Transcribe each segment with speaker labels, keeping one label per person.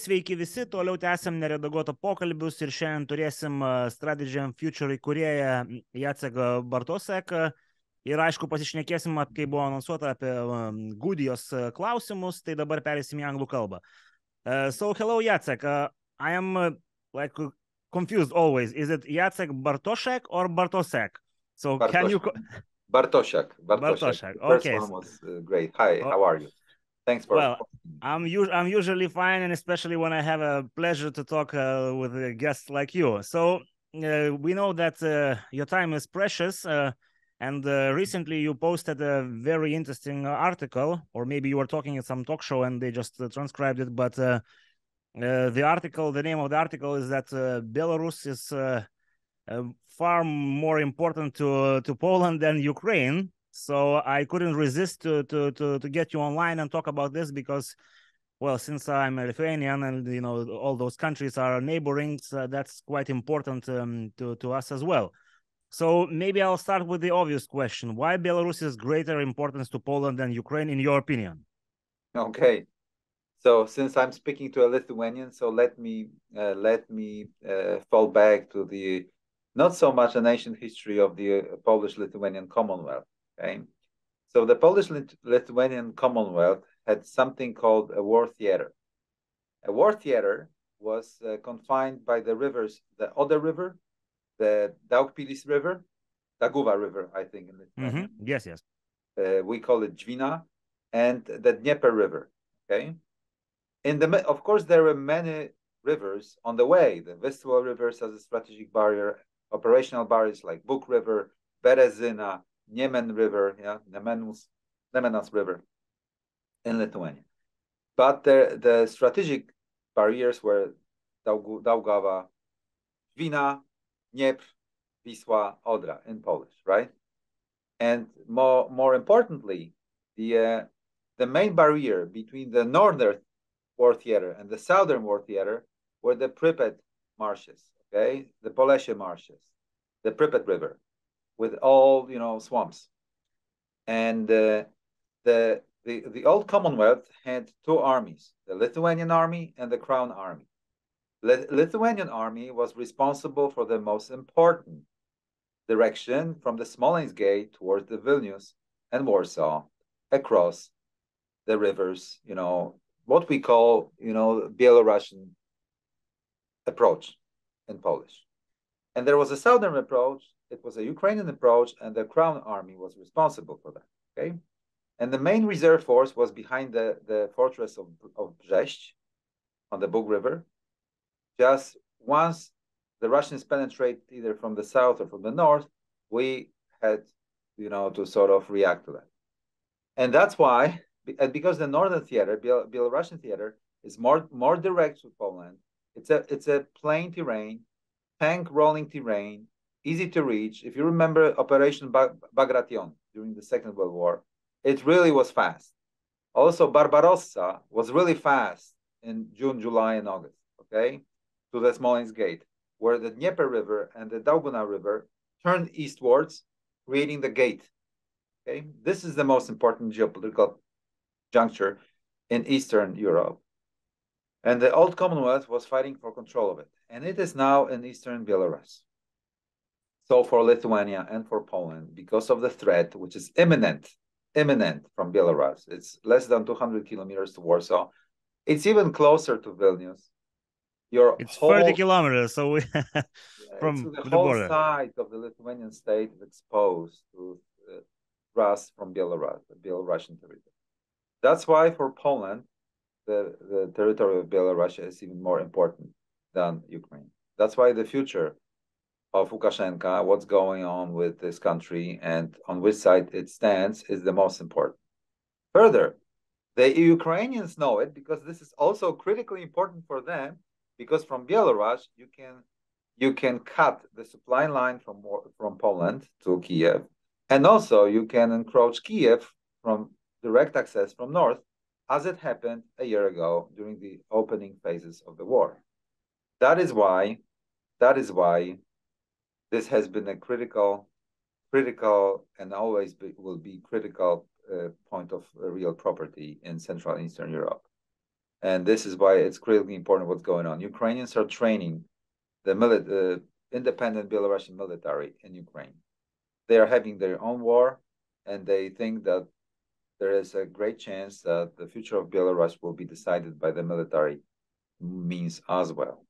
Speaker 1: Sveiki visi, toliau tęsiam neredaguotą pokalbius ir šiandien turėsim Strategy&future įkūrėją Jacek Bartosiak ir aišku pasišnekėsim, kaip buvo anonsuota, apie Gudijos klausimus, tai dabar perėsim į anglų kalbą. So hello Jacek, I am like confused always. Is it Jacek Bartosiak or Bartosiak? So
Speaker 2: Bartosiak.
Speaker 1: can you...
Speaker 2: Bartosiak.
Speaker 1: Bartosiak.
Speaker 2: The first
Speaker 1: Okay.
Speaker 2: one was great. Hi, how are you? Thanks for...
Speaker 1: Well, I'm usually fine, and especially when I have a pleasure to talk with a guest like you. So we know that your time is precious, and recently you posted a very interesting article, or maybe you were talking at some talk show and they just transcribed it, but the article, the name of the article is that Belarus is far more important to Poland than Ukraine. So I couldn't resist to get you online and talk about this because, well, since I'm a Lithuanian and, you know, all those countries are neighboring, so that's quite important to us as well. So maybe I'll start with the obvious question. Why Belarus is greater importance to Poland than Ukraine, in your opinion?
Speaker 2: Okay. So since I'm speaking to a Lithuanian, so let me fall back to the not so much an ancient history of the Polish-Lithuanian Commonwealth. Okay, so the Polish-Lithuanian Commonwealth had something called a war theater. A war theater was confined by the rivers, the Oder River, the Daugpilis River, Daguva River, I think in Lithuania.
Speaker 1: Yes.
Speaker 2: We call it Dvina, and the Dnieper River. Okay, of course there were many rivers on the way. The Vistula River as a strategic barrier, operational barriers like Buk River, Berezina, Niemen River, Nemenas River in Lithuania. But the strategic barriers were Daugava, Dvina, Dniepr, Wisła, Odra in Polish, right? And more importantly, the main barrier between the northern war theater and the southern war theater were the Pripyat marshes, okay? The Polessie marshes, the Pripyat River, with all, you know, swamps. And the Old Commonwealth had two armies, the Lithuanian army and the Crown army. Lithuanian army was responsible for the most important direction from the Smolensk Gate towards the Vilnius and Warsaw across the rivers, you know, what we call, you know, Belarusian approach in Polish. And there was a southern approach. It was a Ukrainian approach, and the Crown Army was responsible for that, okay? And the main reserve force was behind the fortress of Brześć on the Bug River. Just once the Russians penetrate either from the south or from the north, we had, you know, to sort of react to that. And that's why, and because the northern theater, Belarusian theater, is more direct to Poland, it's a plain terrain, tank rolling terrain, easy to reach. If you remember Operation Bagration during the Second World War, it really was fast. Also, Barbarossa was really fast in June, July, and August, okay, to the Smolensk Gate, where the Dnieper River and the Dauguna River turned eastwards, creating the gate, okay? This is the most important geopolitical juncture in Eastern Europe. And the Old Commonwealth was fighting for control of it. And it is now in Eastern Belarus. So for Lithuania and for Poland, because of the threat, which is imminent from Belarus, it's less than 200 kilometers to Warsaw. It's even closer to Vilnius.
Speaker 1: It's 30 kilometers, so from
Speaker 2: the
Speaker 1: the
Speaker 2: whole
Speaker 1: border.
Speaker 2: side of the Lithuanian state is exposed to thrust from Belarus, the Belarusian territory. That's why for Poland, the territory of Belarus is even more important than Ukraine. That's why the future of Lukashenko, what's going on with this country and on which side it stands is the most important. Further, the Ukrainians know it because this is also critically important for them, because from Belarus you can cut the supply line from Poland to Kiev, and also you can encroach Kiev from direct access from north, as it happened a year ago during the opening phases of the war. That is why this has been a critical and always will be critical point of real property in Central and Eastern Europe. And this is why it's critically important what's going on. Ukrainians are training the independent Belarusian military in Ukraine. They are having their own war, and they think that there is a great chance that the future of Belarus will be decided by the military means as well.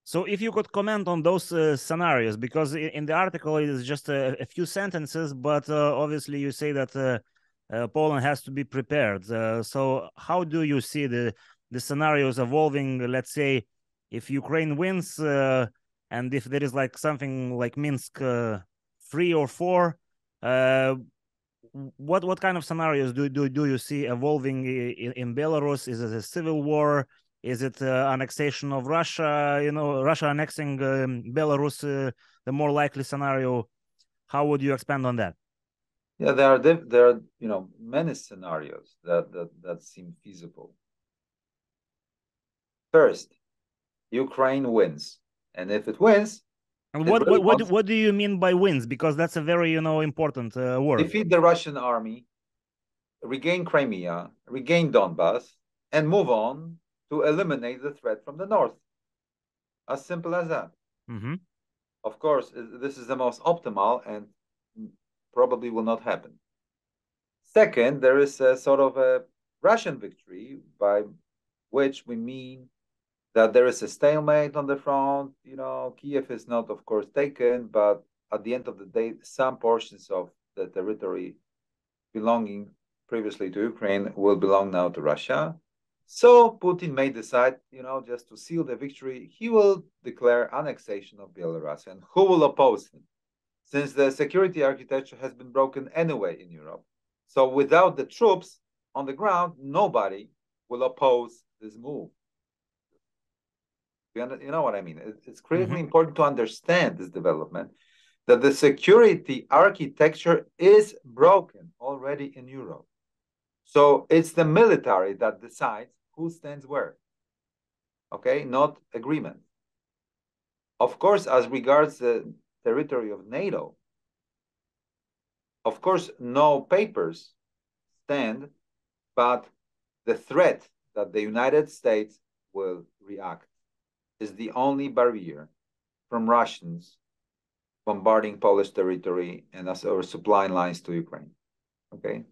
Speaker 1: So if you could comment on those scenarios, because in the article it is just a few sentences, but obviously you say that Poland has to be prepared. So how do you see the scenarios evolving? Let's say if Ukraine wins and if there is like something like Minsk 3 or 4, what kind of scenarios do you see evolving in Belarus? Is it a civil war? Is it annexation of Russia? You know, Russia annexing Belarus, the more likely scenario. How would you expand on that?
Speaker 2: Yeah, there are many scenarios that seem feasible. First, Ukraine wins, and if it wins,
Speaker 1: and what do you mean by wins? Because that's a very important word.
Speaker 2: Defeat the Russian army, regain Crimea, regain Donbass, and move on to eliminate the threat from the north. As simple as that.
Speaker 1: Mm-hmm.
Speaker 2: Of course, this is the most optimal and probably will not happen. Second, there is a sort of a Russian victory, by which we mean that there is a stalemate on the front. Kiev is not, of course, taken, but at the end of the day, some portions of the territory belonging previously to Ukraine will belong now to Russia. So Putin may decide, just to seal the victory, he will declare annexation of Belarus. And who will oppose him? Since the security architecture has been broken anyway in Europe. So without the troops on the ground, nobody will oppose this move. You know what I mean? It's critically important to understand this development, that the security architecture is broken already in Europe. So it's the military that decides who stands where. Okay, not agreement. Of course, as regards the territory of NATO, of course, no papers stand, but the threat that the United States will react is the only barrier from Russians bombarding Polish territory and our supply lines to Ukraine. Okay.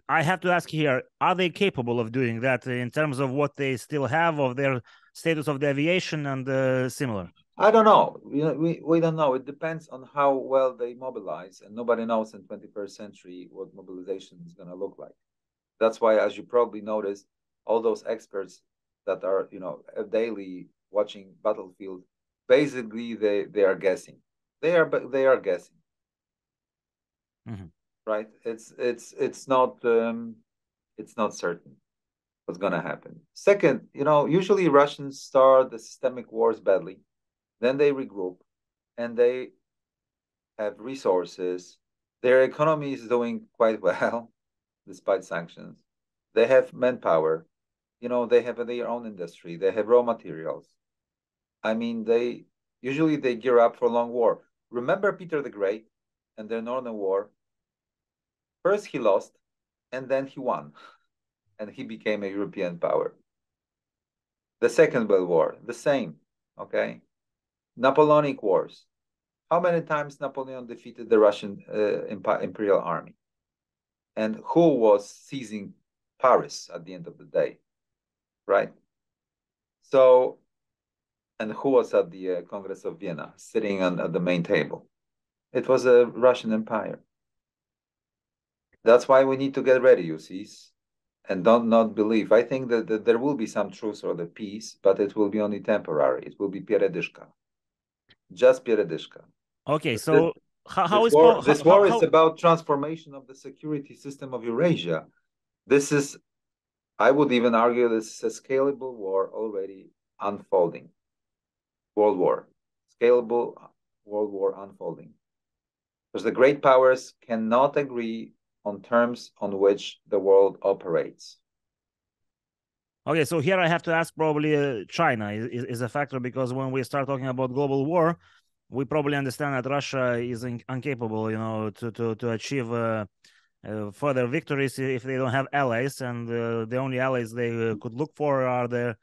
Speaker 1: I have to ask here, are they capable of doing that in terms of what they still have, of their status of the aviation and similar?
Speaker 2: I don't know. We don't know. It depends on how well they mobilize, and nobody knows in 21st century what mobilization is going to look like. That's why, as you probably noticed, all those experts that are daily watching battlefield, basically they are guessing. They are guessing.
Speaker 1: Mm-hmm.
Speaker 2: Right? It's not certain what's going to happen. Second, usually Russians start the systemic wars badly, then they regroup, and they have resources. Their economy is doing quite well, despite sanctions. They have manpower. They have their own industry. They have raw materials. I mean, they gear up for a long war. Remember Peter the Great and the Northern War? First he lost, and then he won, and he became a European power. The Second World War, the same, okay? Napoleonic Wars. How many times Napoleon defeated the Russian imperial army? And who was seizing Paris at the end of the day, right? So, and who was at the Congress of Vienna, sitting at the main table? It was a Russian Empire. That's why we need to get ready, you see, and not believe. I think that there will be some truce or the peace, but it will be only temporary. It will be pieredyshka, just pieredyshka.
Speaker 1: Okay, so
Speaker 2: this war is about transformation of the security system of Eurasia. This is, I would even argue, this is a scalable war already unfolding. World War, scalable World War unfolding. Because the great powers cannot agree on terms on which the world operates.
Speaker 1: Okay, so here I have to ask probably China is a factor, because when we start talking about global war, we probably understand that Russia is incapable, to achieve further victories if they don't have allies, and the only allies they could look for are the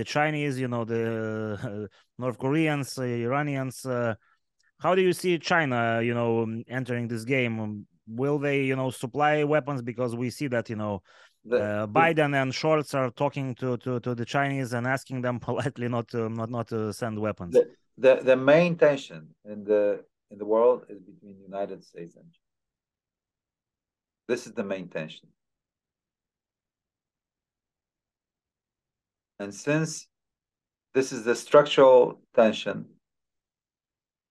Speaker 1: Chinese, the North Koreans, Iranians. How do you see China, entering this game? Will they, supply weapons? Because we see that, Biden and Scholz are talking to the Chinese and asking them politely not to send weapons.
Speaker 2: The main tension in the world is between the United States and China. This is the main tension. And since this is the structural tension,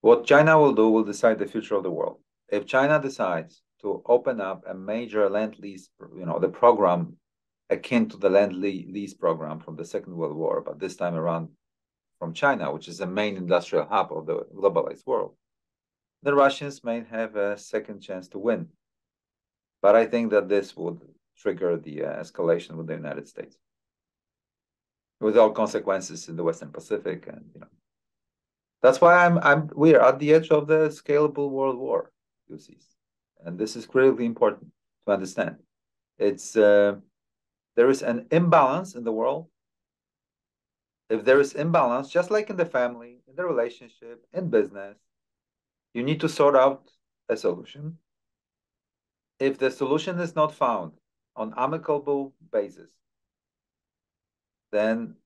Speaker 2: what China will do will decide the future of the world. If China decides to open up a major Lend-Lease, the program akin to the Lend-Lease program from the Second World War, but this time around from China, which is the main industrial hub of the globalized world, the Russians may have a second chance to win. But I think that this would trigger the escalation with the United States, with all consequences in the Western Pacific, and that's why we are at the edge of the scalable world war, you see, and this is critically important to understand. It's there is an imbalance in the world. If there is imbalance, just like in the family, in the relationship, in business, you need to sort out a solution. If the solution is not found on amicable basis, then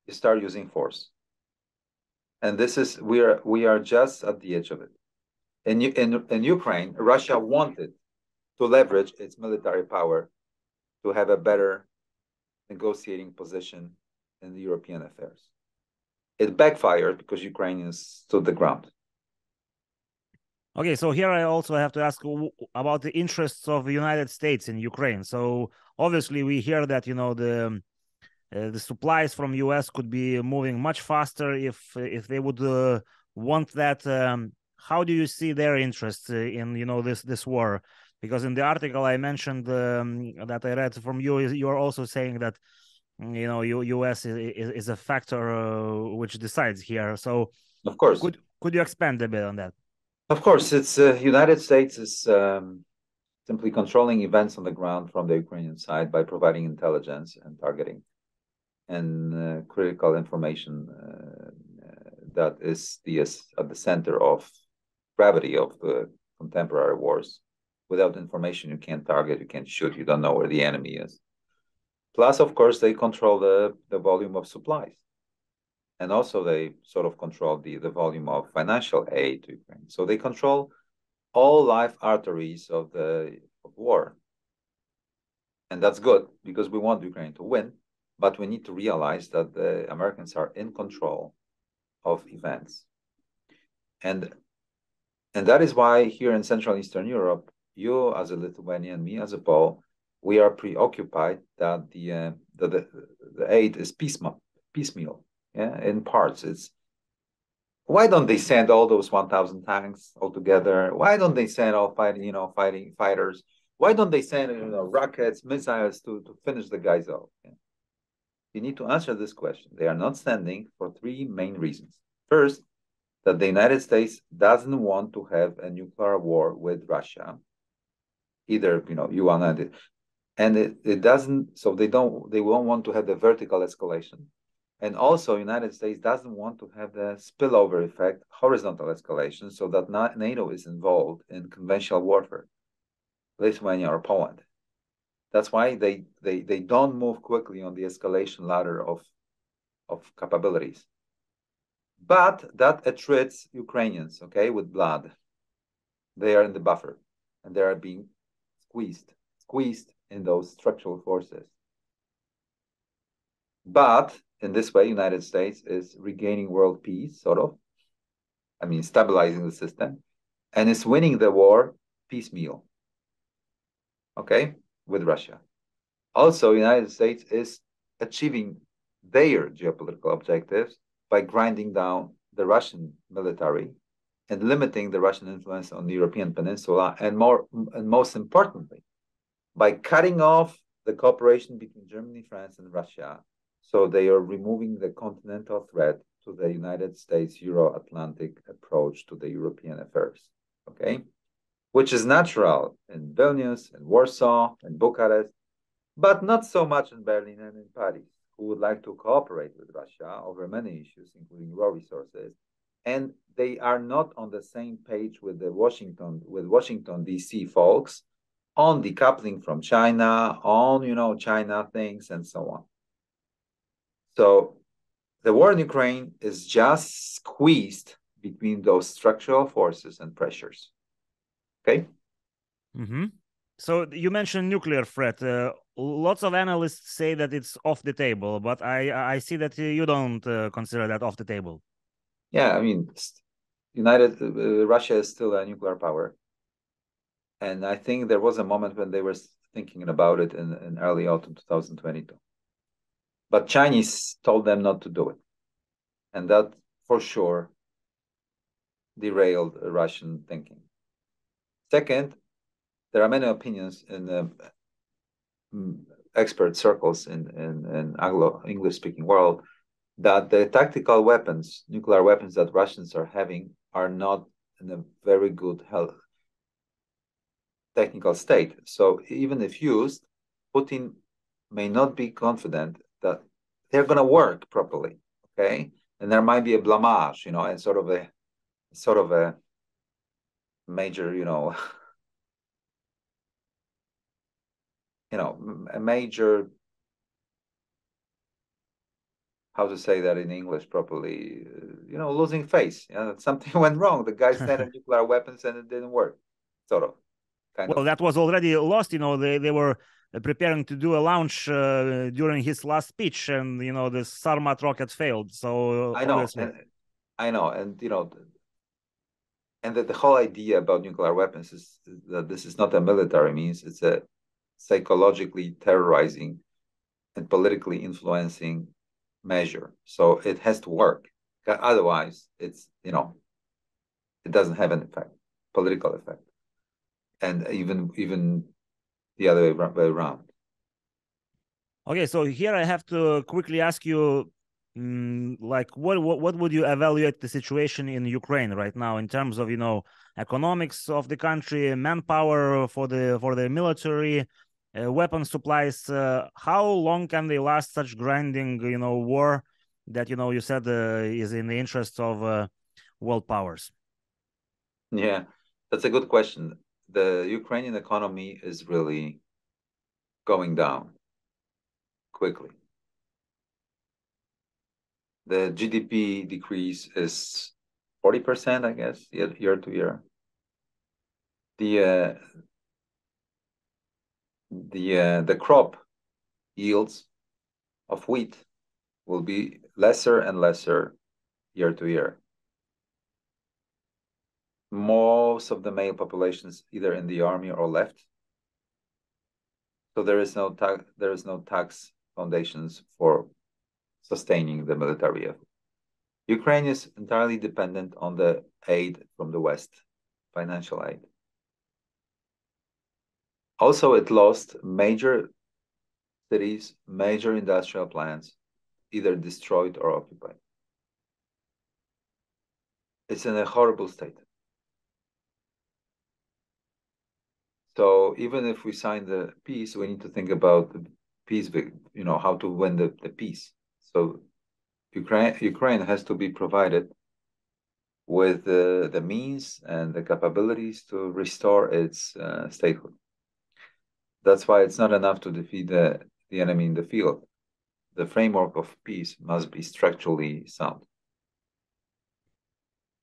Speaker 2: you start using force. And this is we are just at the edge of it. In Ukraine, Russia wanted to leverage its military power to have a better negotiating position in the European affairs. It backfired because Ukrainians stood the ground.
Speaker 1: Okay, so here I also have to ask about the interests of the United States in Ukraine. So obviously we hear that the supplies from US could be moving much faster if they would want that. How do you see their interest in this war? Because in the article I mentioned that I read from you, you're also saying that US is a factor which decides here. So
Speaker 2: of course,
Speaker 1: could you expand a bit on that?
Speaker 2: Of course, it's United States is simply controlling events on the ground from the Ukrainian side by providing intelligence and targeting and critical information that is at the center of gravity of the contemporary wars. Without information, you can't target, you can't shoot, you don't know where the enemy is. Plus, of course, they control the volume of supplies. And also they sort of control the volume of financial aid to Ukraine. So they control all life arteries of war. And that's good because we want Ukraine to win, but we need to realize that the Americans are in control of events. And that is why here in Central Eastern Europe, you as a Lithuanian, me as a Pole, we are preoccupied that the aid is piecemeal. Yeah, in parts. It's why don't they send all those 1,000 tanks all together? Why don't they send all fighting fighters? Why don't they send rockets, missiles to finish the guys off? Yeah. You need to answer this question. They are not sending for three main reasons. First, that the United States doesn't want to have a nuclear war with Russia. Either you want it, and it doesn't. So they won't want to have the vertical escalation. And also, United States doesn't want to have the spillover effect, horizontal escalation, so that NATO is involved in conventional warfare, Lithuania or Poland. That's why they don't move quickly on the escalation ladder of capabilities. But that attrits Ukrainians, okay, with blood. They are in the buffer, and they are being squeezed in those structural forces. But in this way, United States is regaining world peace, sort of. I mean, stabilizing the system, and is winning the war piecemeal, okay, with Russia. Also, United States is achieving their geopolitical objectives by grinding down the Russian military and limiting the Russian influence on the European peninsula, and most importantly, by cutting off the cooperation between Germany, France, and Russia. So they are removing the continental threat to the United States Euro-Atlantic approach to the European affairs, okay? which is natural in Vilnius, in Warsaw, in Bucharest, but not so much in Berlin and in Paris, who would like to cooperate with Russia over many issues, including raw resources. And they are not on the same page with the Washington D.C. folks on decoupling from China, on China things and so on. So the war in Ukraine is just squeezed between those structural forces and pressures. Okay.
Speaker 1: Mm-hmm. So you mentioned nuclear threat. Lots of analysts say that it's off the table, but I see that you don't consider that off the table.
Speaker 2: Yeah, I mean, Russia is still a nuclear power. And I think there was a moment when they were thinking about it in early autumn 2022. But Chinese told them not to do it. And that, for sure, derailed Russian thinking. Second, there are many opinions in the expert circles in Anglo-English-speaking world that the tactical weapons, nuclear weapons that Russians are having are not in a very good technical state. So even if used, Putin may not be confident that they're going to work properly, okay? And there might be a blamage, and sort of a major, a major, how to say that in English properly, losing face. Something went wrong. The guy sent nuclear weapons and it didn't work, sort of.
Speaker 1: Well, that was already lost. They were preparing to do a launch during his last speech, and the Sarmat rocket failed. So
Speaker 2: I know, and the whole idea about nuclear weapons is that this is not a military means; it's a psychologically terrorizing and politically influencing measure. So it has to work. Otherwise, it doesn't have an effect, political effect, and even the other way around.
Speaker 1: Okay, so here I have to quickly ask you, like, what would you evaluate the situation in Ukraine right now in terms of economics of the country, manpower for the military, weapon supplies? How long can they last such grinding war that you said is in the interest of world powers?
Speaker 2: Yeah, that's a good question. The Ukrainian economy is really going down quickly. The GDP decrease is 40%, I guess, year to year. The crop yields of wheat will be lesser and lesser year to year. Most of the male population is either in the army or left. So there is no tax foundations for sustaining the military effort. Ukraine is entirely dependent on the aid from the West, financial aid. Also, it lost major cities, major industrial plants, either destroyed or occupied. It's in a horrible state. So even if we sign the peace, we need to think about the peace, how to win the peace. So Ukraine has to be provided with the means and the capabilities to restore its statehood. That's why it's not enough to defeat the enemy in the field. The framework of peace must be structurally sound.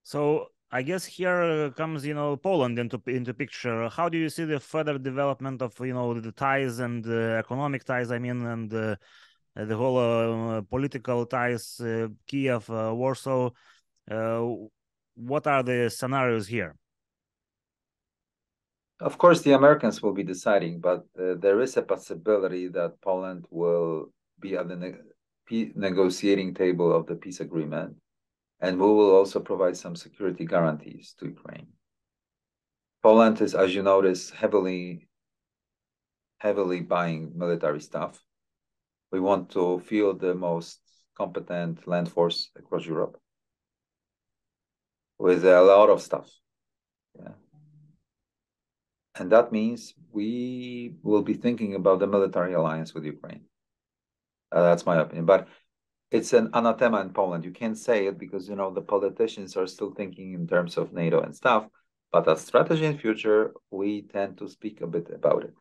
Speaker 1: So I guess here comes, Poland into picture. How do you see the further development of, the ties and economic ties, and the whole political ties, Kiev, Warsaw? What are the scenarios here?
Speaker 2: Of course, the Americans will be deciding, but there is a possibility that Poland will be at the negotiating table of the peace agreement. And we will also provide some security guarantees to Ukraine. Poland is, as you notice, heavily buying military stuff. We want to field the most competent land force across Europe with a lot of stuff. Yeah. And that means we will be thinking about the military alliance with Ukraine. That's my opinion. But it's an anathema in Poland. You can't say it because, you know, the politicians are still thinking in terms of NATO and stuff. But at Strategy and Future, we tend to speak a bit about it.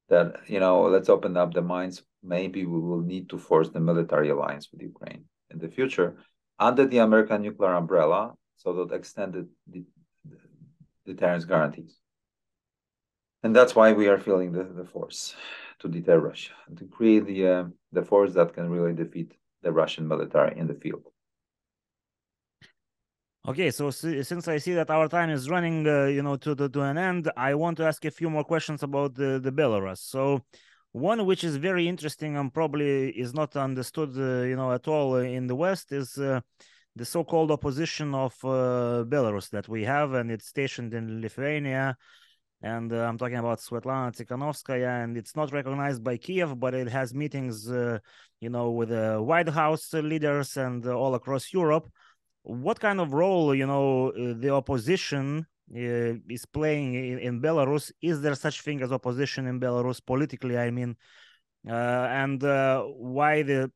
Speaker 2: That, you know, let's open up the minds. Maybe we will need to force the military alliance with Ukraine in the future under the American nuclear umbrella, so that extended deterrence guarantees. And that's why we are feeling the force to deter Russia, to create the force that can really defeat the Russian military in the field.
Speaker 1: Okay, so since I see that our time is running, you know, to an end, I want to ask a few more questions about the Belarus. So, one which is very interesting and probably is not understood, you know, at all in the West is the so-called opposition of Belarus that we have, and it's stationed in Lithuania. And I'm talking about Svetlana Tikhanovskaya, and it's not recognized by Kiev, but it has meetings, you know, with the White House leaders and all across Europe. What kind of role, you know, the opposition is playing in Belarus? Is there such thing as opposition in Belarus politically? I mean, and why the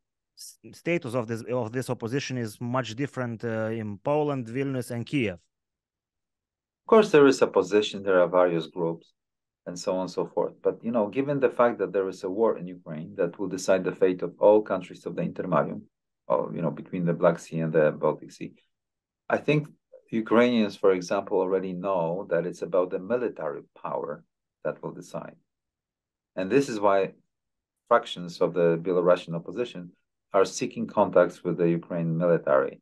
Speaker 1: status of this opposition is much different in Poland, Vilnius, and Kiev?
Speaker 2: Of course, there is opposition. There are various groups, and so on and so forth. But, you know, given the fact that there is a war in Ukraine that will decide the fate of all countries of the Intermarium, you know, between the Black Sea and the Baltic Sea, I think Ukrainians, for example, already know that it's about the military power that will decide. And this is why fractions of the Belarusian opposition are seeking contacts with the Ukrainian military,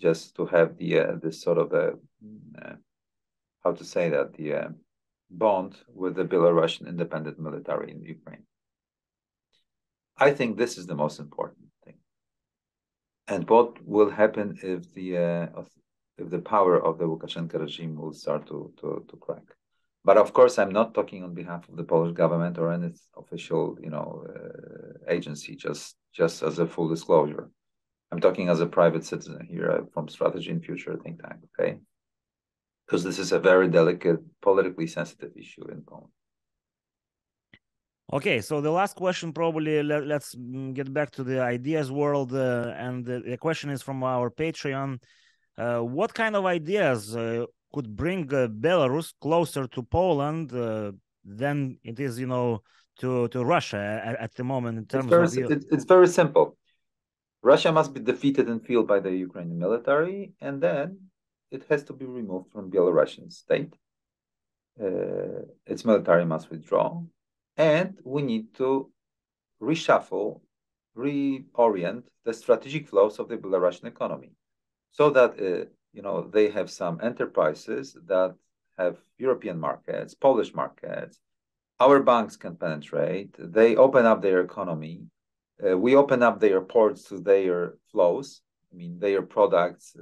Speaker 2: just to have this sort of how to say that, the bond with the Belarusian independent military in Ukraine. I think this is the most important thing. And what will happen if the power of the Lukashenko regime will start to crack? But of course, I'm not talking on behalf of the Polish government or any official, you know, agency. Just as a full disclosure, I'm talking as a private citizen here from Strategy and Future think tank. Okay, because this is a very delicate, politically sensitive issue in Poland.
Speaker 1: Okay, so the last question, probably let's get back to the ideas world, and the question is from our Patreon. What kind of ideas could bring Belarus closer to Poland than it is, you know, to Russia at the moment in terms of...
Speaker 2: It's very simple. Russia must be defeated in field by the Ukrainian military, and then it has to be removed from Belarusian state. Its military must withdraw. And we need to reshuffle, reorient the strategic flows of the Belarusian economy, so that you know, they have some enterprises that have European markets, Polish markets. Our banks can penetrate. They open up their economy. We open up their ports to their flows. I mean, their products,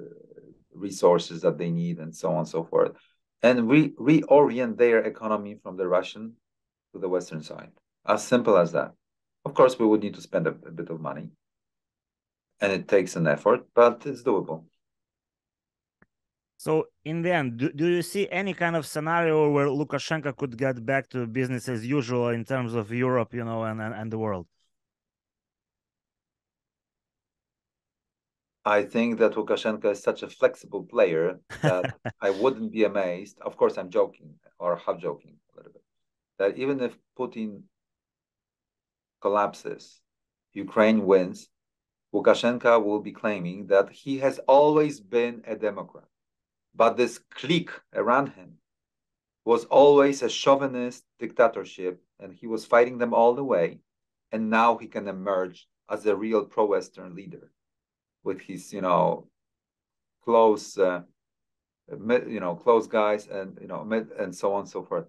Speaker 2: resources that they need, and so on and so forth. And we reorient their economy from the Russian to the Western side. As simple as that. Of course, we would need to spend a bit of money, and it takes an effort, but it's doable.
Speaker 1: So in the end, do you see any kind of scenario where Lukashenko could get back to business as usual in terms of Europe, you know, and the world?
Speaker 2: I think that Lukashenko is such a flexible player that I wouldn't be amazed. Of course, I'm joking, or half joking a little bit, that even if Putin collapses, Ukraine wins, Lukashenko will be claiming that he has always been a Democrat. But this clique around him was always a chauvinist dictatorship, and he was fighting them all the way. And now he can emerge as a real pro-Western leader with his, you know, close, close guys, and, you know, and so on and so forth.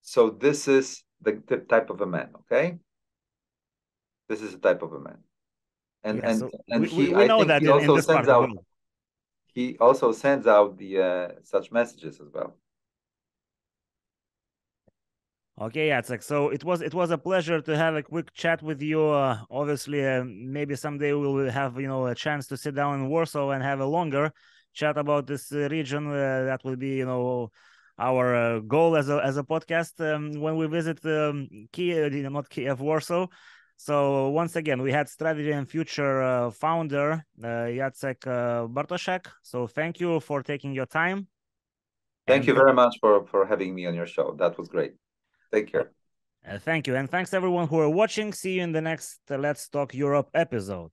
Speaker 2: So this is the type of a man, okay? This is the type of a man. And
Speaker 1: yeah, so
Speaker 2: he,
Speaker 1: we know
Speaker 2: I think
Speaker 1: that
Speaker 2: he also
Speaker 1: in this
Speaker 2: sends out, he also sends out the such messages as well.
Speaker 1: Okay, Jacek. So it was a pleasure to have a quick chat with you. Obviously, maybe someday we will have, you know, a chance to sit down in Warsaw and have a longer chat about this region. That will be, you know, our goal as a podcast when we visit Kiev, not Kiev, Warsaw. So once again, we had Strategy and Future founder Jacek Bartosiak. So thank you for taking your time.
Speaker 2: Thank you very much for having me on your show. That was great. Take care.
Speaker 1: Thank you. And thanks everyone who are watching. See you in the next Let's Talk Europe episode.